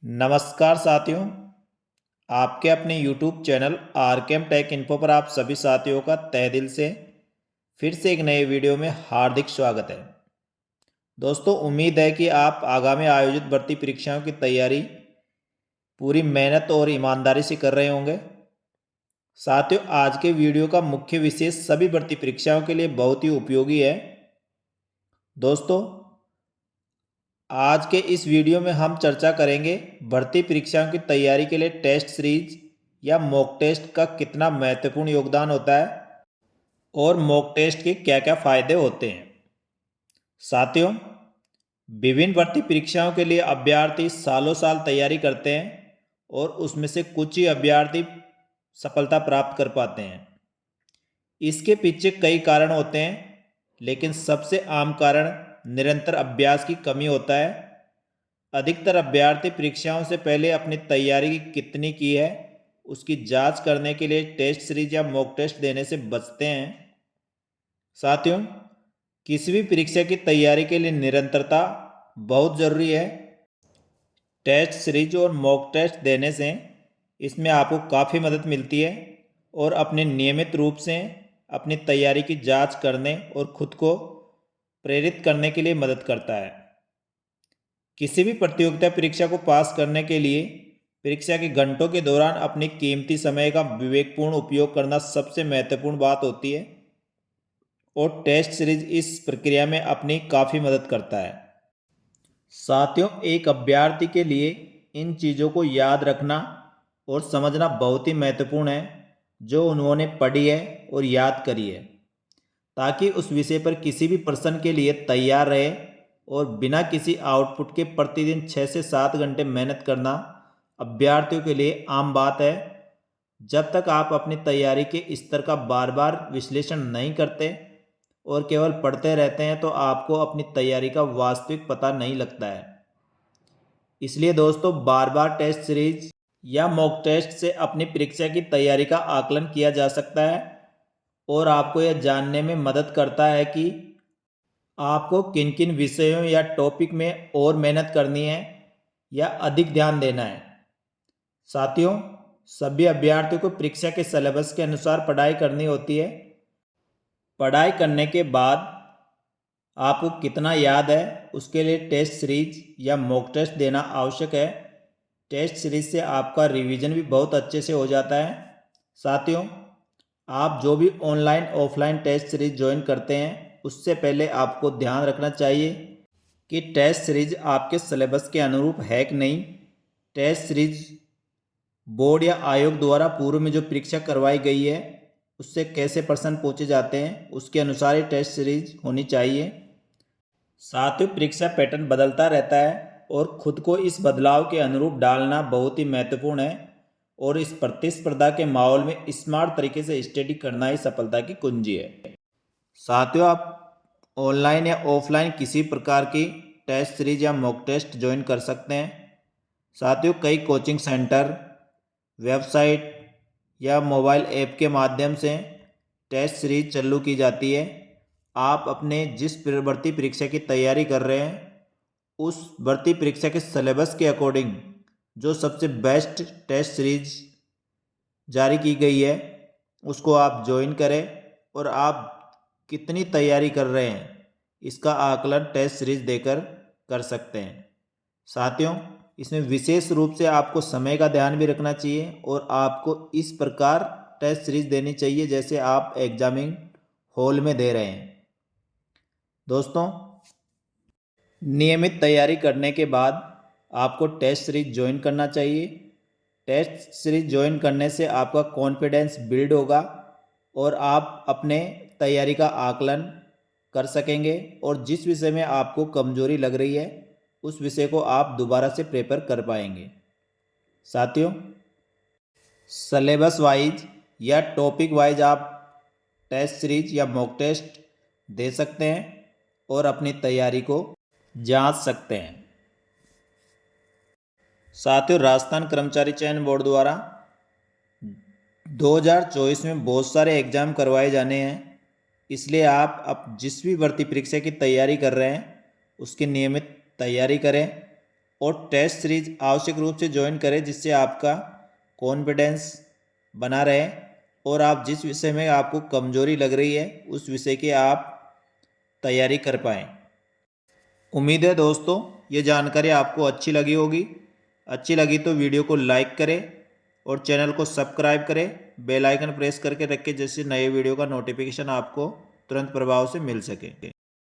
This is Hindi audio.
नमस्कार साथियों, आपके अपने YouTube channel RKM take info पर आप सभी साथियों का तहे दिल से फिर से एक नए वीडियो में हार्दिक स्वागत है। दोस्तों, उम्मीद है कि आप आगामी आयोजित भर्ती परीक्षाओं की तैयारी पूरी मेहनत और ईमानदारी से कर रहे होंगे। साथियों, आज के वीडियो का मुख्य विषय सभी भर्ती परीक्षाओं के लिए बहुत ही उपयोगी है। दोस्तों, आज के इस वीडियो में हम चर्चा करेंगे भर्ती परीक्षाओं की तैयारी के लिए टेस्ट सीरीज या मॉक टेस्ट का कितना महत्वपूर्ण योगदान होता है और मॉक टेस्ट के क्या क्या फायदे होते हैं। साथियों, विभिन्न भर्ती परीक्षाओं के लिए अभ्यर्थी सालों साल तैयारी करते हैं और उसमें से कुछ ही अभ्यर्थी सफलता प्राप्त कर पाते हैं। इसके पीछे कई कारण होते हैं, लेकिन सबसे आम कारण निरंतर अभ्यास की कमी होता है। अधिकतर अभ्यर्थी परीक्षाओं से पहले अपनी तैयारी कितनी की है उसकी जांच करने के लिए टेस्ट सीरीज या मॉक टेस्ट देने से बचते हैं। साथियों, किसी भी परीक्षा की तैयारी के लिए निरंतरता बहुत ज़रूरी है। टेस्ट सीरीज और मॉक टेस्ट देने से इसमें आपको काफ़ी मदद मिलती है और अपने नियमित रूप से अपनी तैयारी की जांच करने और खुद को प्रेरित करने के लिए मदद करता है। किसी भी प्रतियोगिता परीक्षा को पास करने के लिए परीक्षा के घंटों के दौरान अपनी कीमती समय का विवेकपूर्ण उपयोग करना सबसे महत्वपूर्ण बात होती है और टेस्ट सीरीज इस प्रक्रिया में अपनी काफ़ी मदद करता है। साथियों, एक अभ्यर्थी के लिए इन चीज़ों को याद रखना और समझना बहुत ही महत्वपूर्ण है जो उन्होंने पढ़ी है और याद करी है, ताकि उस विषय पर किसी भी प्रश्न के लिए तैयार रहे और बिना किसी आउटपुट के प्रतिदिन 6 से 7 घंटे मेहनत करना अभ्यर्थियों के लिए आम बात है। जब तक आप अपनी तैयारी के स्तर का बार बार विश्लेषण नहीं करते और केवल पढ़ते रहते हैं तो आपको अपनी तैयारी का वास्तविक पता नहीं लगता है। इसलिए दोस्तों, बार बार टेस्ट सीरीज या मॉक टेस्ट से अपनी परीक्षा की तैयारी का आकलन किया जा सकता है और आपको यह जानने में मदद करता है कि आपको किन किन विषयों या टॉपिक में और मेहनत करनी है या अधिक ध्यान देना है। साथियों, सभी अभ्यर्थियों को परीक्षा के सिलेबस के अनुसार पढ़ाई करनी होती है। पढ़ाई करने के बाद आपको कितना याद है उसके लिए टेस्ट सीरीज या मॉक टेस्ट देना आवश्यक है। टेस्ट सीरीज से आपका रिवीजन भी बहुत अच्छे से हो जाता है। साथियों, आप जो भी online offline test series join करते हैं उससे पहले आपको ध्यान रखना चाहिए कि टेस्ट सीरीज आपके सिलेबस के अनुरूप है कि नहीं। टेस्ट सीरीज बोर्ड या आयोग द्वारा पूर्व में जो परीक्षा करवाई गई है उससे कैसे प्रश्न पूछे जाते हैं उसके अनुसार ही टेस्ट सीरीज होनी चाहिए। साथ ही परीक्षा पैटर्न बदलता रहता है और खुद को इस बदलाव के अनुरूप डालना बहुत ही महत्वपूर्ण है और इस प्रतिस्पर्धा के माहौल में स्मार्ट तरीके से स्टडी करना ही सफलता की कुंजी है। साथियों, आप ऑनलाइन या ऑफलाइन किसी प्रकार की टेस्ट सीरीज या मॉक टेस्ट ज्वाइन कर सकते हैं। साथियों, कई कोचिंग सेंटर, वेबसाइट या मोबाइल ऐप के माध्यम से टेस्ट सीरीज चालू की जाती है। आप अपने जिस भर्ती परीक्षा की तैयारी कर रहे हैं उस भर्ती परीक्षा के सिलेबस के अकॉर्डिंग जो सबसे बेस्ट टेस्ट सीरीज जारी की गई है उसको आप ज्वाइन करें और आप कितनी तैयारी कर रहे हैं इसका आकलन टेस्ट सीरीज देकर कर सकते हैं। साथियों, इसमें विशेष रूप से आपको समय का ध्यान भी रखना चाहिए और आपको इस प्रकार टेस्ट सीरीज देनी चाहिए जैसे आप एग्जामिंग हॉल में दे रहे हैं। दोस्तों, नियमित तैयारी करने के बाद आपको टेस्ट सीरीज ज्वाइन करना चाहिए। टेस्ट सीरीज ज्वाइन करने से आपका कॉन्फिडेंस बिल्ड होगा और आप अपने तैयारी का आकलन कर सकेंगे और जिस विषय में आपको कमजोरी लग रही है उस विषय को आप दोबारा से प्रिपेयर कर पाएंगे। साथियों, सिलेबस वाइज या टॉपिक वाइज आप टेस्ट सीरीज या मॉक टेस्ट दे सकते हैं और अपनी तैयारी को जांच सकते हैं। साथियों, राजस्थान कर्मचारी चयन बोर्ड द्वारा 2024 में बहुत सारे एग्जाम करवाए जाने हैं, इसलिए आप अब जिस भी भर्ती परीक्षा की तैयारी कर रहे हैं उसकी नियमित तैयारी करें और टेस्ट सीरीज आवश्यक रूप से ज्वाइन करें, जिससे आपका कॉन्फिडेंस बना रहे और आप जिस विषय में आपको कमजोरी लग रही है उस विषय की आप तैयारी कर पाएँ। उम्मीद है दोस्तों ये जानकारी आपको अच्छी लगी होगी। अच्छी लगी तो वीडियो को लाइक करें और चैनल को सब्सक्राइब करें, बेल आइकन प्रेस करके रखें, जिससे नए वीडियो का नोटिफिकेशन आपको तुरंत प्रभाव से मिल सके।